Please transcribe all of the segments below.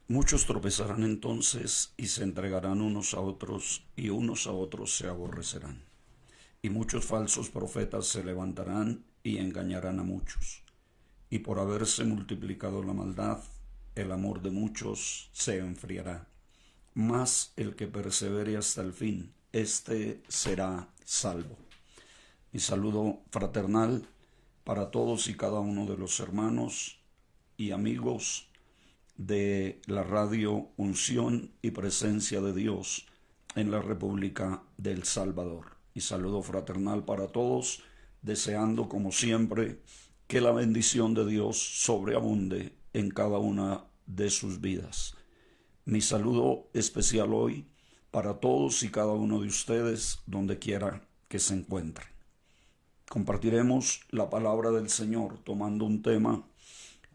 Muchos tropezarán entonces y se entregarán unos a otros y unos a otros se aborrecerán. Y muchos falsos profetas se levantarán y engañarán a muchos. Y por haberse multiplicado la maldad, el amor de muchos se enfriará. Mas el que persevere hasta el fin, éste será salvo. Mi saludo fraternal para todos y cada uno de los hermanos y amigos de la radio Unción y Presencia de Dios en la República del Salvador. Y saludo fraternal para todos, deseando como siempre que la bendición de Dios sobreabunde en cada una de sus vidas. Mi saludo especial hoy para todos y cada uno de ustedes donde quiera que se encuentren. Compartiremos la palabra del Señor tomando un tema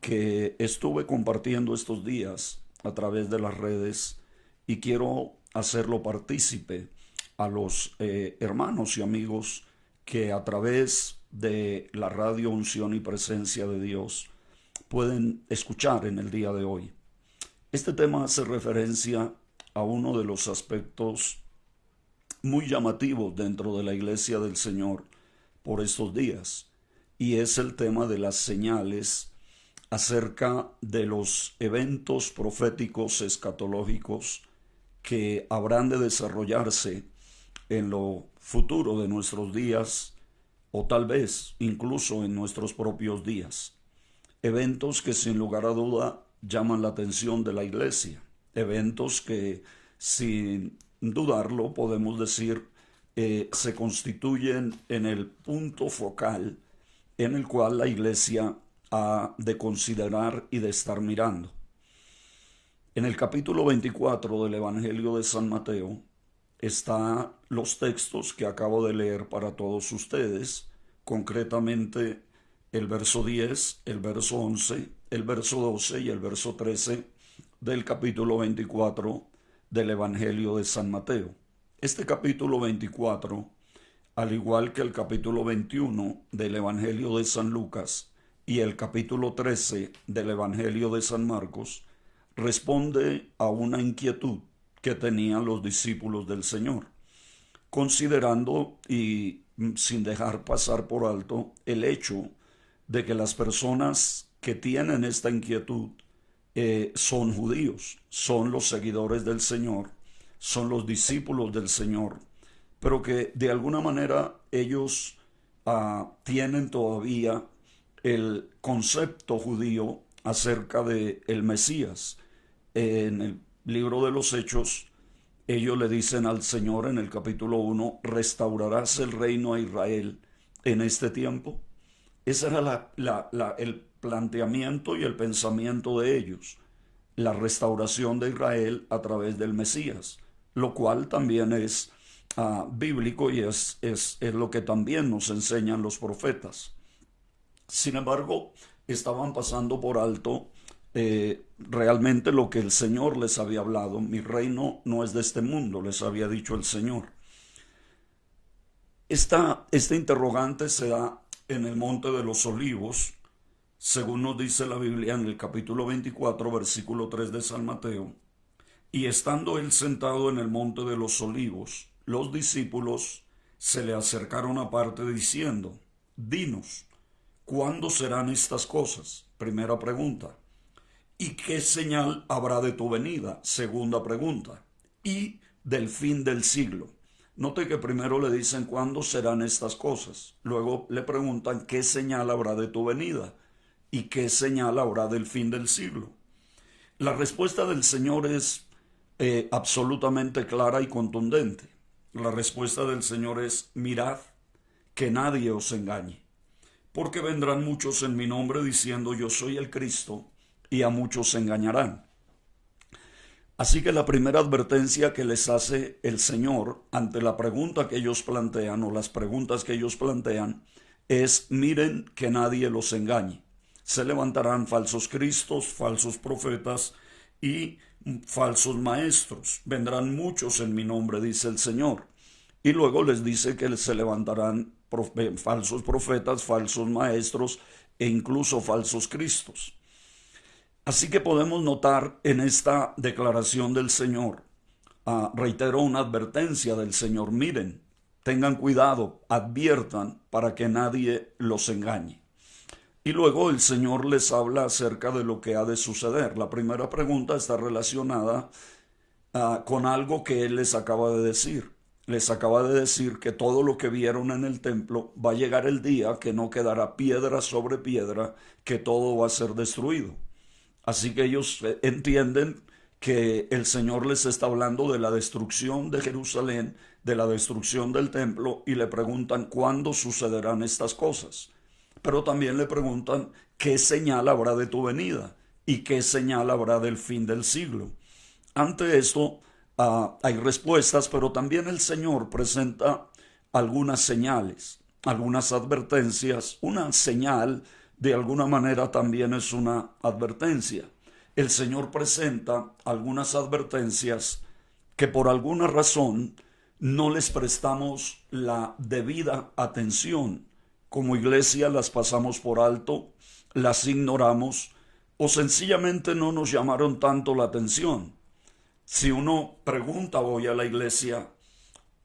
que estuve compartiendo estos días a través de las redes y quiero hacerlo partícipe a los hermanos y amigos que a través de la radio Unción y Presencia de Dios pueden escuchar en el día de hoy. Este tema hace referencia a uno de los aspectos muy llamativos dentro de la iglesia del Señor por estos días, y es el tema de las señales acerca de los eventos proféticos escatológicos que habrán de desarrollarse en lo futuro de nuestros días o tal vez incluso en nuestros propios días. Eventos que sin lugar a duda llaman la atención de la iglesia. Eventos que sin dudarlo podemos decir se constituyen en el punto focal en el cual la iglesia ha de considerar y de estar mirando. En el capítulo 24 del Evangelio de San Mateo están los textos que acabo de leer para todos ustedes, concretamente el verso 10, el verso 11, el verso 12 y el verso 13 del capítulo 24 del Evangelio de San Mateo. Este capítulo 24, al igual que el capítulo 21 del Evangelio de San Lucas y el capítulo 13 del Evangelio de San Marcos, responde a una inquietud que tenían los discípulos del Señor, considerando y sin dejar pasar por alto el hecho de que las personas que tienen esta inquietud son judíos, son los seguidores del Señor, son los discípulos del Señor, pero que de alguna manera ellos tienen todavía el concepto judío acerca de el Mesías. En el libro de los Hechos, ellos le dicen al Señor en el capítulo 1, ¿restaurarás el reino a Israel en este tiempo? Ese era el planteamiento y el pensamiento de ellos, la restauración de Israel a través del Mesías, lo cual también es bíblico y es lo que también nos enseñan los profetas. Sin embargo, estaban pasando por alto realmente lo que el Señor les había hablado. Mi reino no es de este mundo, les había dicho el Señor. Este interrogante se da en el Monte de los Olivos, según nos dice la Biblia en el capítulo 24, versículo 3 de San Mateo. Y estando él sentado en el Monte de los Olivos, los discípulos se le acercaron aparte diciendo, dinos, ¿cuándo serán estas cosas? Primera pregunta. ¿Y qué señal habrá de tu venida? Segunda pregunta. ¿Y del fin del siglo? Note que primero le dicen cuándo serán estas cosas. Luego le preguntan qué señal habrá de tu venida y qué señal habrá del fin del siglo. La respuesta del Señor es absolutamente clara y contundente. La respuesta del Señor es, mirad que nadie os engañe, porque vendrán muchos en mi nombre diciendo yo soy el Cristo, y a muchos se engañarán. Así que la primera advertencia que les hace el Señor ante la pregunta que ellos plantean o las preguntas que ellos plantean es miren que nadie los engañe. Se levantarán falsos cristos, falsos profetas y falsos maestros. Vendrán muchos en mi nombre, dice el Señor. Y luego les dice que se levantarán falsos profetas, falsos maestros e incluso falsos cristos. Así que podemos notar en esta declaración del Señor, reitero una advertencia del Señor, miren, tengan cuidado, adviertan para que nadie los engañe. Y luego el Señor les habla acerca de lo que ha de suceder. La primera pregunta está relacionada con algo que Él les acaba de decir. Les acaba de decir que todo lo que vieron en el templo va a llegar el día que no quedará piedra sobre piedra, que todo va a ser destruido. Así que ellos entienden que el Señor les está hablando de la destrucción de Jerusalén, de la destrucción del templo, y le preguntan cuándo sucederán estas cosas. Pero también le preguntan qué señal habrá de tu venida y qué señal habrá del fin del siglo. Ante esto hay respuestas, pero también el Señor presenta algunas señales, algunas advertencias. Una señal de alguna manera también es una advertencia. El Señor presenta algunas advertencias que por alguna razón no les prestamos la debida atención. Como iglesia las pasamos por alto, las ignoramos o sencillamente no nos llamaron tanto la atención. Si uno pregunta hoy a la iglesia,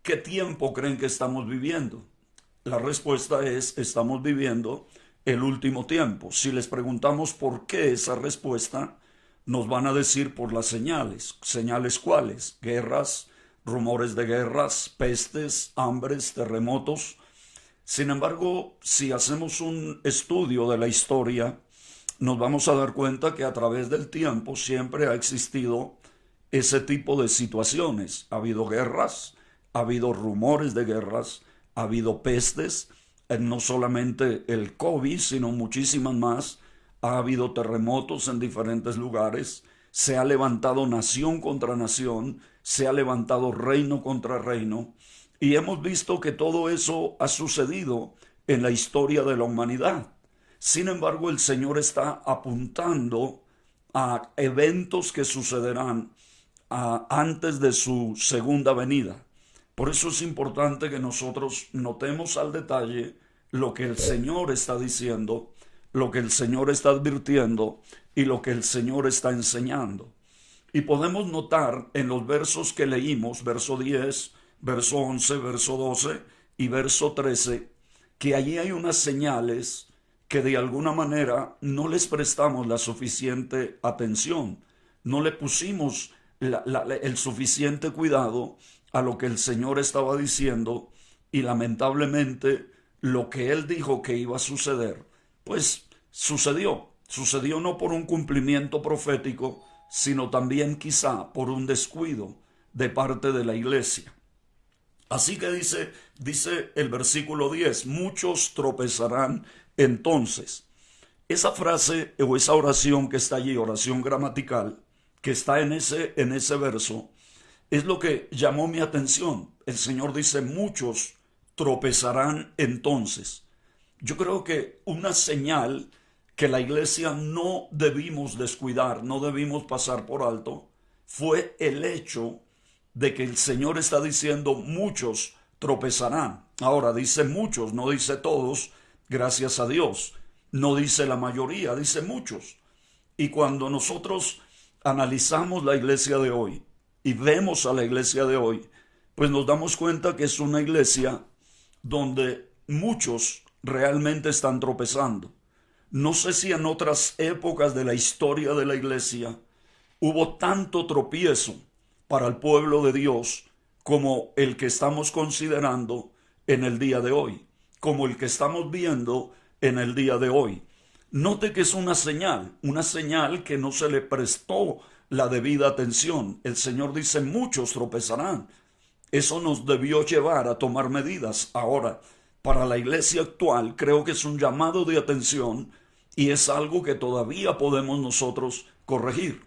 ¿qué tiempo creen que estamos viviendo? La respuesta es, estamos viviendo el último tiempo. Si les preguntamos por qué esa respuesta, nos van a decir por las señales. ¿Señales cuáles? Guerras, rumores de guerras, pestes, hambres, terremotos. Sin embargo, si hacemos un estudio de la historia, nos vamos a dar cuenta que a través del tiempo siempre ha existido ese tipo de situaciones. Ha habido guerras, ha habido rumores de guerras, ha habido pestes, no solamente el COVID, sino muchísimas más. Ha habido terremotos en diferentes lugares, se ha levantado nación contra nación, se ha levantado reino contra reino, y hemos visto que todo eso ha sucedido en la historia de la humanidad. Sin embargo, el Señor está apuntando a eventos que sucederán antes de su segunda venida. Por eso es importante que nosotros notemos al detalle lo que el Señor está diciendo, lo que el Señor está advirtiendo y lo que el Señor está enseñando. Y podemos notar en los versos que leímos, verso 10, verso 11, verso 12 y verso 13, que allí hay unas señales que de alguna manera no les prestamos la suficiente atención, no le pusimos el suficiente cuidado a lo que el Señor estaba diciendo, y lamentablemente lo que Él dijo que iba a suceder, pues sucedió no por un cumplimiento profético, sino también quizá por un descuido de parte de la iglesia. Así que dice el versículo 10, muchos tropezarán entonces. Esa frase o esa oración que está allí, oración gramatical, que está en ese verso, es lo que llamó mi atención. El Señor dice, muchos tropezarán entonces. Yo creo que una señal que la iglesia no debimos descuidar, no debimos pasar por alto, fue el hecho de que el Señor está diciendo muchos tropezarán. Ahora dice muchos, no dice todos, gracias a Dios. No dice la mayoría, dice muchos. Y cuando nosotros analizamos la iglesia de hoy y vemos a la iglesia de hoy, pues nos damos cuenta que es una iglesia donde muchos realmente están tropezando. No sé si en otras épocas de la historia de la iglesia hubo tanto tropiezo para el pueblo de Dios como el que estamos considerando en el día de hoy, como el que estamos viendo en el día de hoy. Note que es una señal que no se le prestó la debida atención. El Señor dice, muchos tropezarán. Eso nos debió llevar a tomar medidas. Ahora, para la iglesia actual, creo que es un llamado de atención y es algo que todavía podemos nosotros corregir.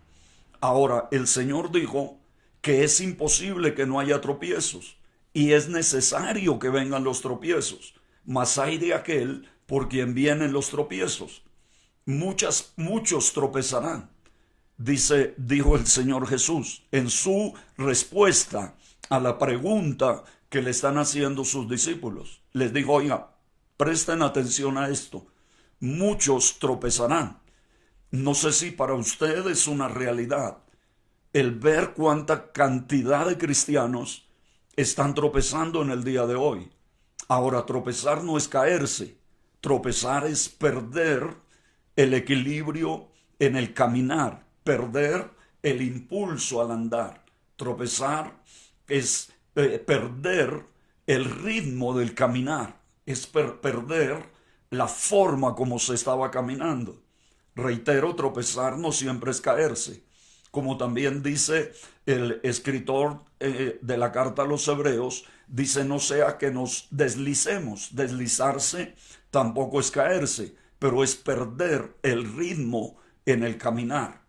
Ahora, el Señor dijo que es imposible que no haya tropiezos y es necesario que vengan los tropiezos, mas hay de aquel por quien vienen los tropiezos. Muchos tropezarán, dijo el Señor Jesús en su respuesta a la pregunta que le están haciendo sus discípulos. Les dijo, oiga, presten atención a esto, muchos tropezarán. No sé si para usted es una realidad el ver cuánta cantidad de cristianos están tropezando en el día de hoy. Ahora, tropezar no es caerse, tropezar es perder el equilibrio en el caminar, perder el impulso al andar. Tropezar es perder el ritmo del caminar, es perder la forma como se estaba caminando. Reitero, tropezar no siempre es caerse. Como también dice el escritor de la carta a los Hebreos, dice no sea que nos deslicemos. Deslizarse tampoco es caerse, pero es perder el ritmo en el caminar.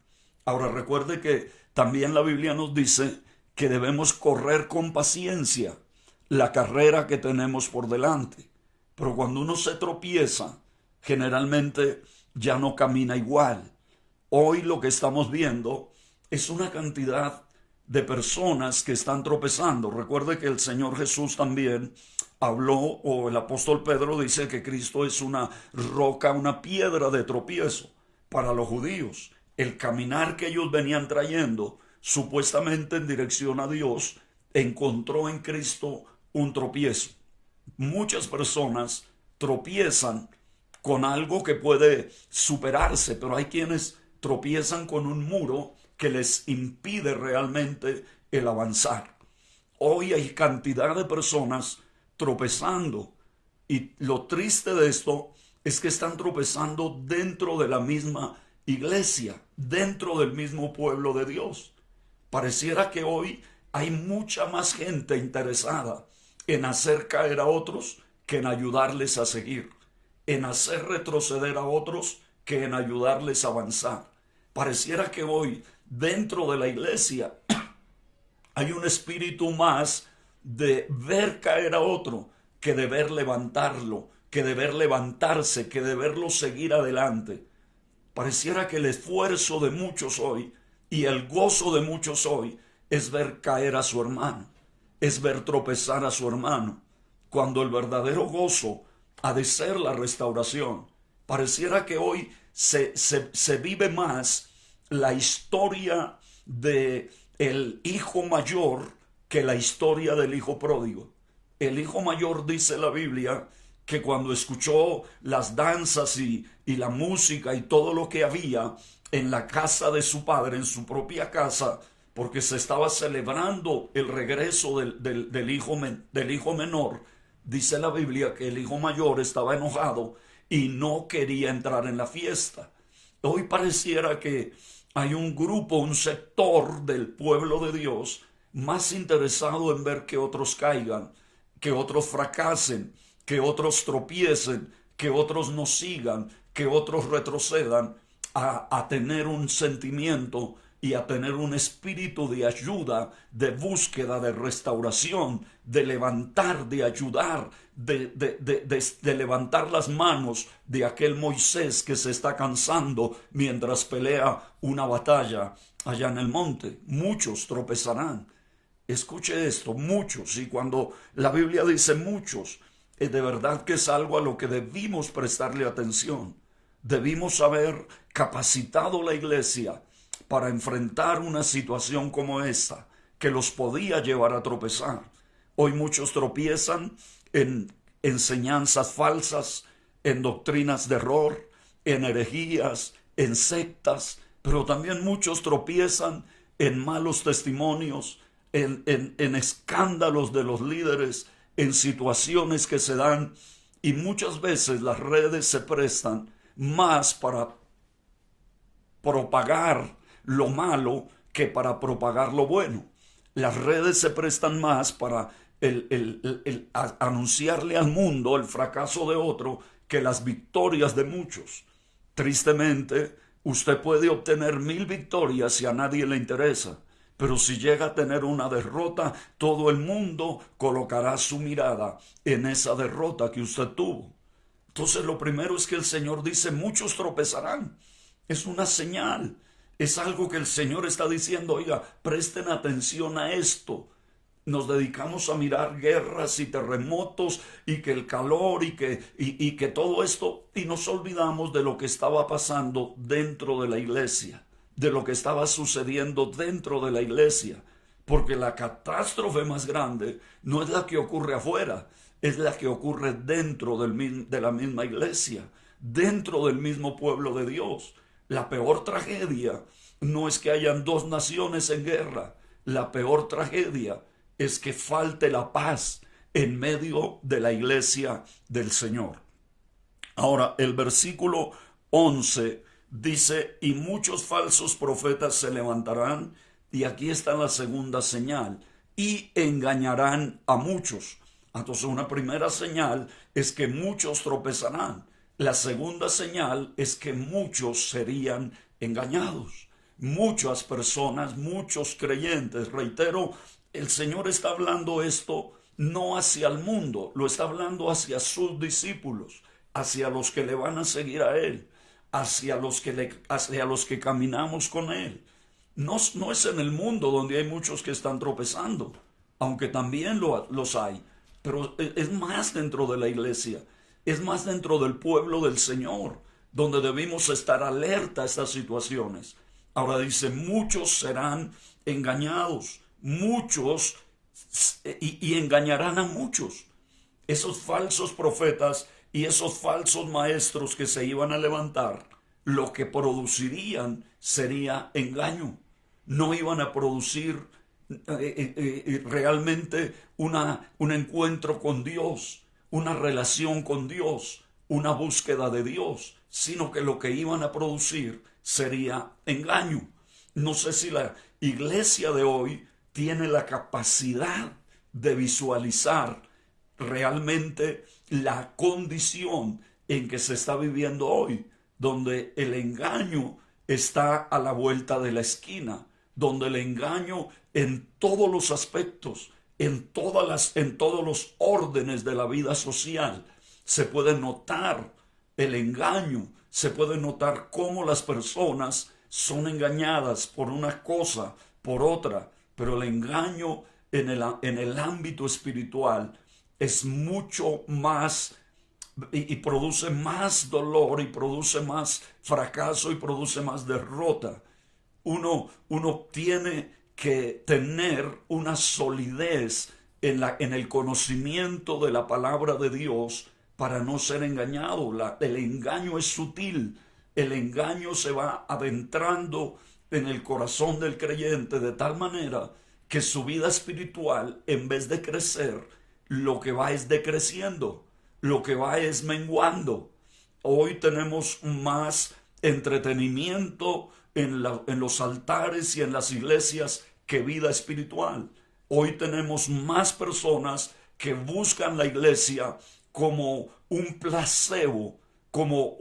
Ahora recuerde que también la Biblia nos dice que debemos correr con paciencia la carrera que tenemos por delante. Pero cuando uno se tropieza, generalmente ya no camina igual. Hoy lo que estamos viendo es una cantidad de personas que están tropezando. Recuerde que el Señor Jesús también habló, o el apóstol Pedro dice que Cristo es una roca, una piedra de tropiezo para los judíos. El caminar que ellos venían trayendo, supuestamente en dirección a Dios, encontró en Cristo un tropiezo. Muchas personas tropiezan con algo que puede superarse, pero hay quienes tropiezan con un muro que les impide realmente el avanzar. Hoy hay cantidad de personas tropezando y lo triste de esto es que están tropezando dentro de la misma iglesia, dentro del mismo pueblo de Dios. Pareciera que hoy hay mucha más gente interesada en hacer caer a otros que en ayudarles a seguir, en hacer retroceder a otros que en ayudarles a avanzar. Pareciera que hoy dentro de la iglesia hay un espíritu más de ver caer a otro que de ver levantarlo, que de ver levantarse, que de verlo seguir adelante. Pareciera que el esfuerzo de muchos hoy y el gozo de muchos hoy es ver caer a su hermano, es ver tropezar a su hermano, cuando el verdadero gozo ha de ser la restauración. Pareciera que hoy se vive más la historia de el hijo mayor que la historia del hijo pródigo. El hijo mayor, dice la Biblia, que cuando escuchó las danzas y la música y todo lo que había en la casa de su padre, en su propia casa, porque se estaba celebrando el regreso del hijo menor, dice la Biblia que el hijo mayor estaba enojado y no quería entrar en la fiesta. Hoy pareciera que hay un grupo, un sector del pueblo de Dios más interesado en ver que otros caigan, que otros fracasen, que otros tropiecen, que otros no sigan, que otros retrocedan, a tener un sentimiento y a tener un espíritu de ayuda, de búsqueda, de restauración, de levantar, de ayudar, de levantar las manos de aquel Moisés que se está cansando mientras pelea una batalla allá en el monte. Muchos tropezarán. Escuche esto, muchos, y cuando la Biblia dice muchos, de verdad que es algo a lo que debimos prestarle atención. Debimos haber capacitado la iglesia para enfrentar una situación como esta, que los podía llevar a tropezar. Hoy muchos tropiezan en enseñanzas falsas, en doctrinas de error, en herejías, en sectas, pero también muchos tropiezan en malos testimonios, en escándalos de los líderes, en situaciones que se dan, y muchas veces las redes se prestan más para propagar lo malo que para propagar lo bueno. Las redes se prestan más para anunciarle al mundo el fracaso de otro que las victorias de muchos. Tristemente, usted puede obtener 1000 victorias si a nadie le interesa, pero si llega a tener una derrota, todo el mundo colocará su mirada en esa derrota que usted tuvo. Entonces lo primero es que el Señor dice, muchos tropezarán. Es una señal, es algo que el Señor está diciendo, oiga, presten atención a esto. nos dedicamos a mirar guerras y terremotos y que el calor y que todo esto, y nos olvidamos de lo que estaba pasando dentro de la iglesia, de lo que estaba sucediendo dentro de la iglesia, porque la catástrofe más grande no es la que ocurre afuera, es la que ocurre dentro de la misma iglesia, dentro del mismo pueblo de Dios. La peor tragedia no es que hayan dos naciones en guerra, la peor tragedia es que falte la paz en medio de la iglesia del Señor. Ahora, el versículo 11 dice, y muchos falsos profetas se levantarán, y aquí está la segunda señal, y engañarán a muchos. Entonces, una primera señal es que muchos tropezarán. La segunda señal es que muchos serían engañados. Muchas personas, muchos creyentes, reitero, el Señor está hablando esto no hacia el mundo, lo está hablando hacia sus discípulos, hacia los que le van a seguir a Él, hacia los que caminamos con Él. No, no es en el mundo donde hay muchos que están tropezando, aunque también los hay, pero es más dentro de la iglesia, es más dentro del pueblo del Señor, donde debemos estar alerta a estas situaciones. Ahora dice, muchos serán engañados, muchos y engañarán a muchos. Esos falsos profetas y esos falsos maestros que se iban a levantar, lo que producirían sería engaño. No iban a producir realmente un encuentro con Dios, una relación con Dios, una búsqueda de Dios, sino que lo que iban a producir sería engaño. No sé si la iglesia de hoy tiene la capacidad de visualizar realmente la condición en que se está viviendo hoy, donde el engaño está a la vuelta de la esquina, donde el engaño en todos los aspectos, en todos los órdenes de la vida social, se puede notar el engaño, se puede notar cómo las personas son engañadas por una cosa, por otra, pero el engaño en el ámbito espiritual es mucho más y produce más dolor y produce más fracaso y produce más derrota. Uno tiene que tener una solidez en el conocimiento de la palabra de Dios para no ser engañado. El engaño es sutil, el engaño se va adentrando en el corazón del creyente de tal manera que su vida espiritual, en vez de crecer, lo que va es decreciendo, lo que va es menguando. Hoy tenemos más entretenimiento en los altares y en las iglesias que vida espiritual. Hoy tenemos más personas que buscan la iglesia como un placebo, como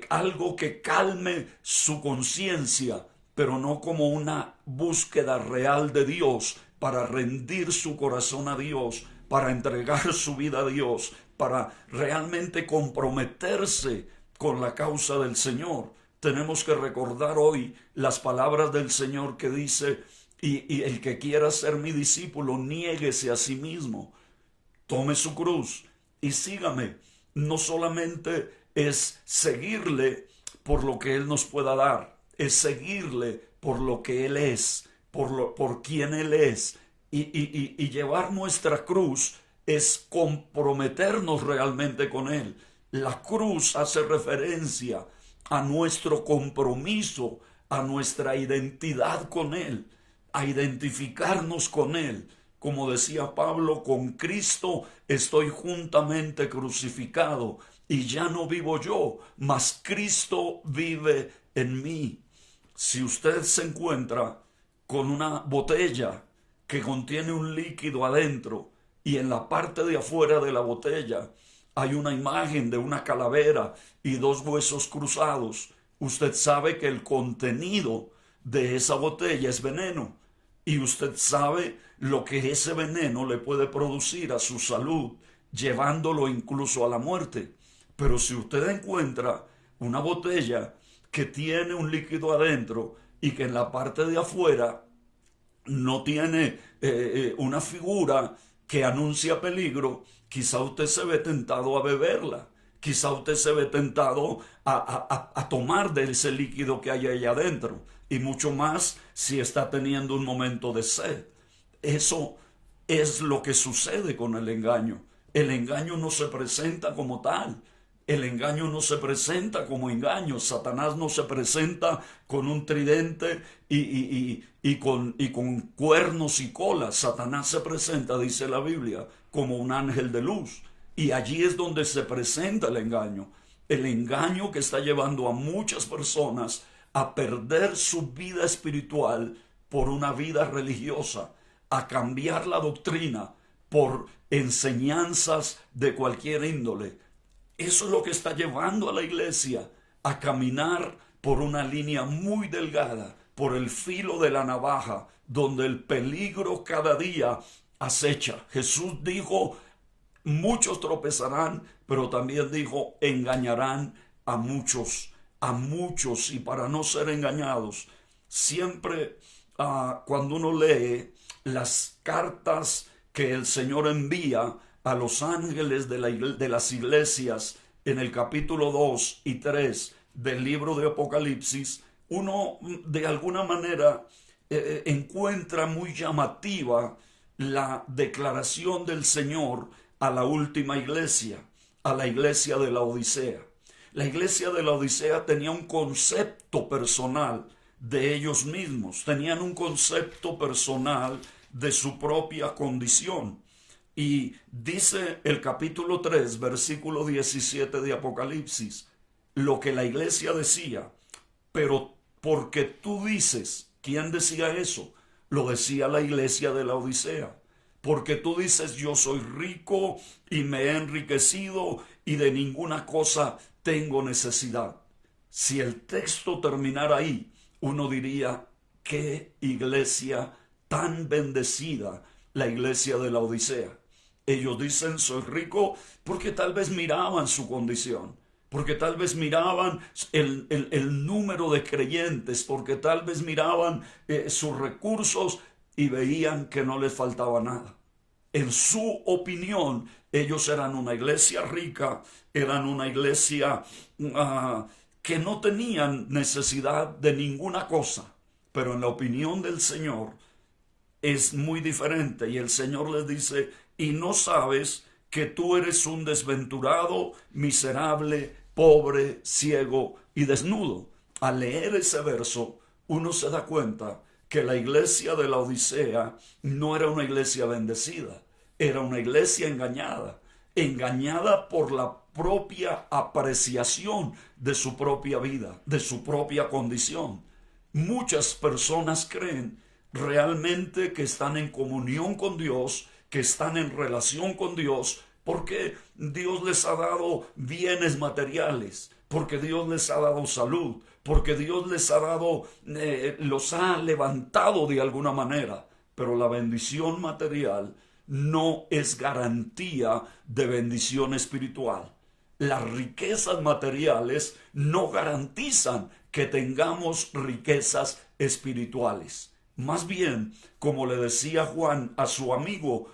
algo que calme su conciencia, pero no como una búsqueda real de Dios para rendir su corazón a Dios, para entregar su vida a Dios, para realmente comprometerse con la causa del Señor. Tenemos que recordar hoy las palabras del Señor que dice, y el que quiera ser mi discípulo, niéguese a sí mismo, tome su cruz y sígame. No solamente es seguirle por lo que Él nos pueda dar, es seguirle por lo que Él es, por quien Él es. Y llevar nuestra cruz es comprometernos realmente con Él. La cruz hace referencia a nuestro compromiso, a nuestra identidad con Él, a identificarnos con Él. Como decía Pablo, con Cristo estoy juntamente crucificado y ya no vivo yo, mas Cristo vive en mí. Si usted se encuentra con una botella que contiene un líquido adentro y en la parte de afuera de la botella hay una imagen de una calavera y dos huesos cruzados, usted sabe que el contenido de esa botella es veneno y usted sabe lo que ese veneno le puede producir a su salud, llevándolo incluso a la muerte. Pero si usted encuentra una botella que tiene un líquido adentro y que en la parte de afuera no tiene una figura que anuncia peligro, quizá usted se ve tentado a beberla. Quizá usted se ve tentado a tomar de ese líquido que hay ahí adentro. Y mucho más si está teniendo un momento de sed. Eso es lo que sucede con el engaño. El engaño no se presenta como tal. El engaño no se presenta como engaño. Satanás no se presenta con un tridente y con cuernos y colas. Satanás se presenta, dice la Biblia, como un ángel de luz. Y allí es donde se presenta el engaño. El engaño que está llevando a muchas personas a perder su vida espiritual por una vida religiosa, a cambiar la doctrina por enseñanzas de cualquier índole. Eso es lo que está llevando a la iglesia a caminar por una línea muy delgada, por el filo de la navaja, donde el peligro cada día acecha. Jesús dijo, muchos tropezarán, pero también dijo, engañarán a muchos, y para no ser engañados, siempre cuando uno lee las cartas que el Señor envía a los ángeles de las iglesias en el capítulo 2 y 3 del libro de Apocalipsis, uno de alguna manera encuentra muy llamativa la declaración del Señor a la última iglesia, a la iglesia de la Odisea. La iglesia de la Odisea tenía un concepto personal de ellos mismos, tenían un concepto personal de su propia condición. Y dice el capítulo 3, versículo 17 de Apocalipsis, lo que la iglesia decía, pero porque tú dices, ¿quién decía eso? Lo decía la iglesia de la Odisea. Porque tú dices, yo soy rico y me he enriquecido y de ninguna cosa tengo necesidad. Si el texto terminara ahí, uno diría, qué iglesia tan bendecida, la iglesia de la Odisea. Ellos dicen, soy rico, porque tal vez miraban su condición, porque tal vez miraban el número de creyentes, porque tal vez miraban sus recursos y veían que no les faltaba nada. En su opinión, ellos eran una iglesia rica, eran una iglesia que no tenían necesidad de ninguna cosa. Pero en la opinión del Señor es muy diferente. Y el Señor les dice, y no sabes que tú eres un desventurado, miserable, pobre, ciego y desnudo. Al leer ese verso, uno se da cuenta que la iglesia de la Odisea no era una iglesia bendecida, era una iglesia engañada, engañada por la propia apreciación de su propia vida, de su propia condición. Muchas personas creen realmente que están en comunión con Dios, que están en relación con Dios, porque Dios les ha dado bienes materiales, porque Dios les ha dado salud, porque Dios les ha dado, los ha levantado de alguna manera. Pero la bendición material no es garantía de bendición espiritual. Las riquezas materiales no garantizan que tengamos riquezas espirituales. Más bien, como le decía Juan a su amigo,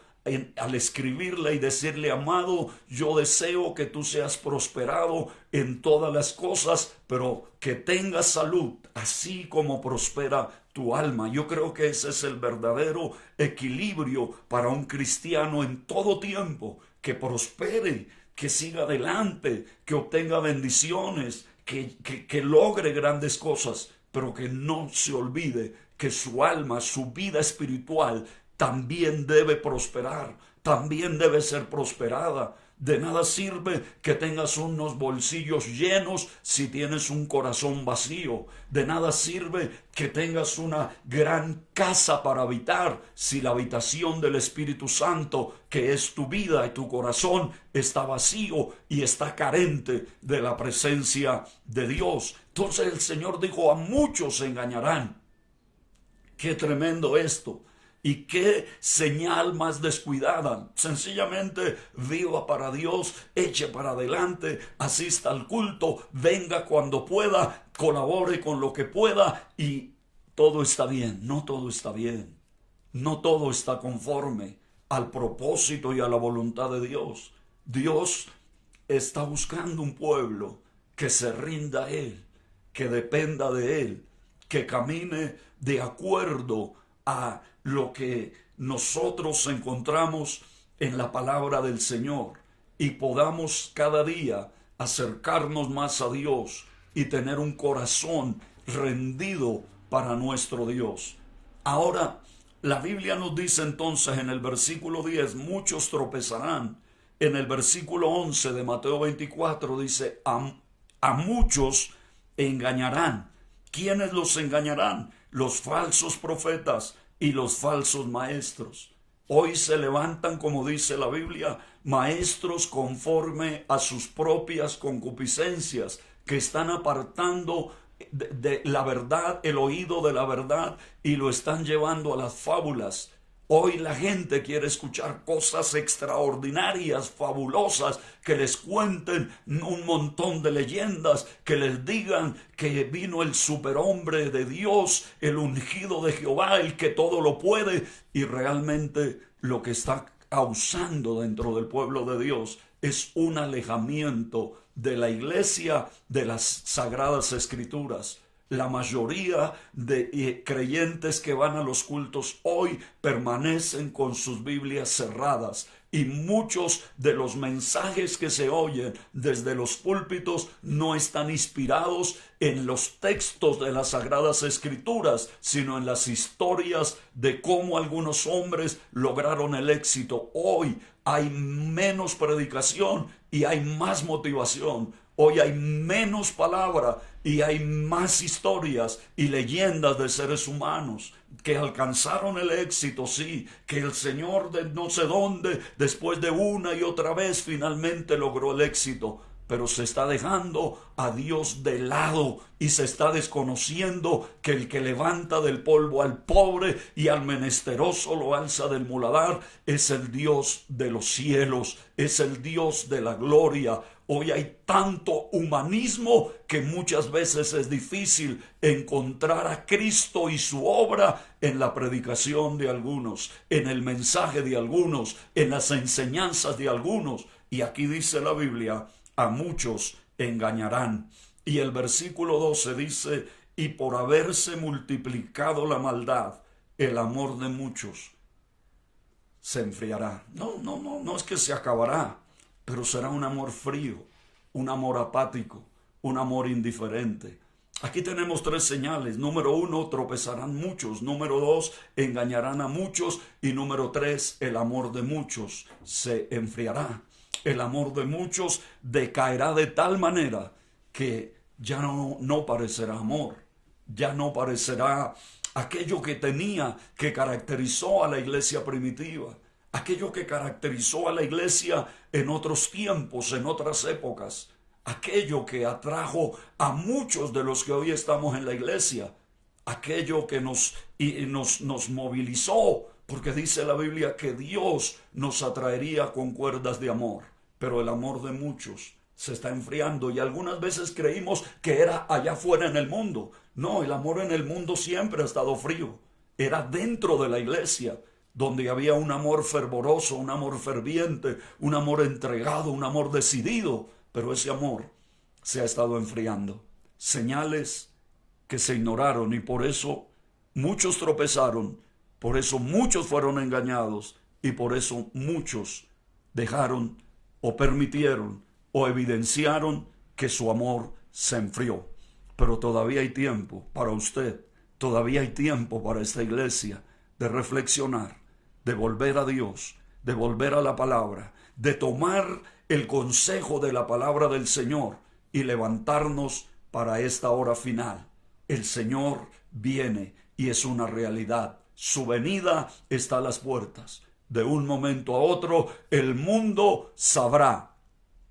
al escribirle y decirle, amado, yo deseo que tú seas prosperado en todas las cosas, pero que tengas salud, así como prospera tu alma. Yo creo que ese es el verdadero equilibrio para un cristiano en todo tiempo, que prospere, que siga adelante, que obtenga bendiciones, que logre grandes cosas, pero que no se olvide que su alma, su vida espiritual también debe prosperar, también debe ser prosperada. De nada sirve que tengas unos bolsillos llenos si tienes un corazón vacío. De nada sirve que tengas una gran casa para habitar si la habitación del Espíritu Santo, que es tu vida y tu corazón, está vacío y está carente de la presencia de Dios. Entonces el Señor dijo, a muchos se engañarán. Qué tremendo esto. Y qué señal más descuidada. Sencillamente viva para Dios, eche para adelante, asista al culto, venga cuando pueda, colabore con lo que pueda y todo está bien. No todo está bien. no todo está conforme al propósito y a la voluntad de Dios. Dios está buscando un pueblo que se rinda a Él, que dependa de Él, que camine de acuerdo a lo que nosotros encontramos en la palabra del Señor y podamos cada día acercarnos más a Dios y tener un corazón rendido para nuestro Dios. Ahora, la Biblia nos dice entonces en el versículo 10, muchos tropezarán. En el versículo 11 de Mateo 24 dice, a muchos engañarán. ¿Quiénes los engañarán? Los falsos profetas y los falsos maestros. Hoy se levantan, como dice la Biblia, maestros conforme a sus propias concupiscencias, que están apartando de la verdad, el oído de la verdad, y lo están llevando a las fábulas. Hoy la gente quiere escuchar cosas extraordinarias, fabulosas, que les cuenten un montón de leyendas, que les digan que vino el superhombre de Dios, el ungido de Jehová, el que todo lo puede, y realmente lo que está causando dentro del pueblo de Dios es un alejamiento de la iglesia, de las sagradas escrituras. La mayoría de creyentes que van a los cultos hoy permanecen con sus Biblias cerradas, y muchos de los mensajes que se oyen desde los púlpitos no están inspirados en los textos de las Sagradas Escrituras, sino en las historias de cómo algunos hombres lograron el éxito. Hoy hay menos predicación y hay más motivación. Hoy hay menos palabra y hay más historias y leyendas de seres humanos que alcanzaron el éxito, sí, que el Señor de no sé dónde, después de una y otra vez, finalmente logró el éxito. Pero se está dejando a Dios de lado y se está desconociendo que el que levanta del polvo al pobre y al menesteroso lo alza del muladar es el Dios de los cielos, es el Dios de la gloria. Hoy hay tanto humanismo que muchas veces es difícil encontrar a Cristo y su obra en la predicación de algunos, en el mensaje de algunos, en las enseñanzas de algunos. Y aquí dice la Biblia, a muchos engañarán. Y el versículo 12 dice, y por haberse multiplicado la maldad, el amor de muchos se enfriará. No es que se acabará, pero será un amor frío, un amor apático, un amor indiferente. Aquí tenemos tres señales. Número 1, tropezarán muchos. Número 2, engañarán a muchos. Y número 3, el amor de muchos se enfriará. El amor de muchos decaerá de tal manera que ya no parecerá amor, ya no parecerá aquello que tenía, que caracterizó a la iglesia primitiva, aquello que caracterizó a la iglesia en otros tiempos, en otras épocas, aquello que atrajo a muchos de los que hoy estamos en la iglesia, aquello que nos movilizó, porque dice la Biblia que Dios nos atraería con cuerdas de amor. Pero el amor de muchos se está enfriando y algunas veces creímos que era allá afuera en el mundo. No, el amor en el mundo siempre ha estado frío. Era dentro de la iglesia, donde había un amor fervoroso, un amor ferviente, un amor entregado, un amor decidido. Pero ese amor se ha estado enfriando. Señales que se ignoraron y por eso muchos tropezaron, por eso muchos fueron engañados y por eso muchos dejaron o permitieron o evidenciaron que su amor se enfrió. Pero todavía hay tiempo para usted, todavía hay tiempo para esta iglesia de reflexionar, de volver a Dios, de volver a la palabra, de tomar el consejo de la palabra del Señor y levantarnos para esta hora final. El Señor viene y es una realidad. Su venida está a las puertas. De un momento a otro, el mundo sabrá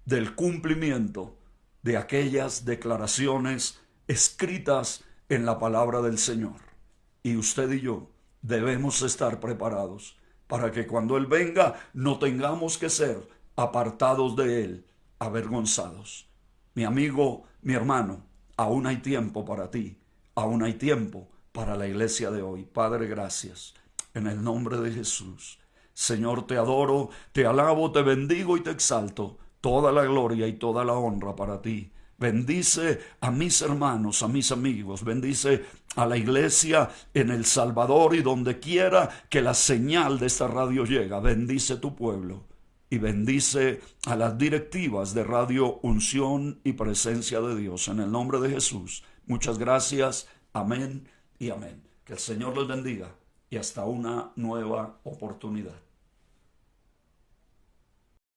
del cumplimiento de aquellas declaraciones escritas en la palabra del Señor. Y usted y yo debemos estar preparados para que cuando Él venga no tengamos que ser apartados de Él, avergonzados. Mi amigo, mi hermano, aún hay tiempo para ti, aún hay tiempo para la iglesia de hoy. Padre, gracias. en el nombre de Jesús. Señor, te adoro, te alabo, te bendigo y te exalto. Toda la gloria y toda la honra para ti. Bendice a mis hermanos, a mis amigos, bendice a la iglesia en El Salvador y donde quiera que la señal de esta radio llega. Bendice tu pueblo y bendice a las directivas de Radio Unción y Presencia de Dios. En el nombre de Jesús, muchas gracias, amén y amén. Que el Señor los bendiga y hasta una nueva oportunidad.